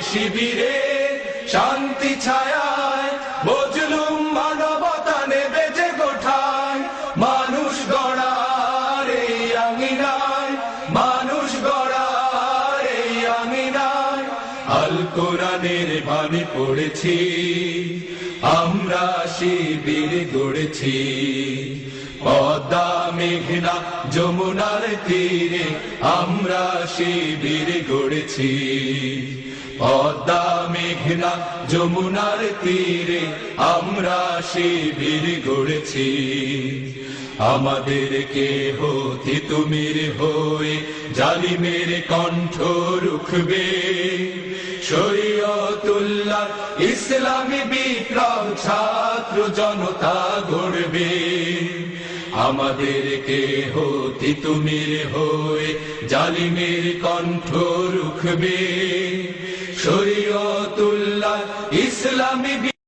শিবিরে শান্তি ছায়ায় বজলুম মানবতা নেবে যে গোঠায়, মানুষ গড়ার এই আঙিনায়, মানুষ গড়ার এই আঙিনায় আল কোরআনের বাণী পড়েছি, আমরা শিবির গড়েছি। পদ্মা মেঘনা যমুনার তীরে আমরা শিবির গড়েছি, পদ্মা মেঘনা যমুনার তীরে আমরা শিবির গড়েছি। আমাদেরকে হতে তুমির হয়ে জালিমের কণ্ঠ রুখবে, শরীয়তুল্লাহ ইসলামী বিপ্লব ছাত্র জনতা গড়বে। আমাদেরকে হতে তুমির হয়ে জালিমের কণ্ঠ রুখবে, শরীয়তুল্লাহ ইসলামী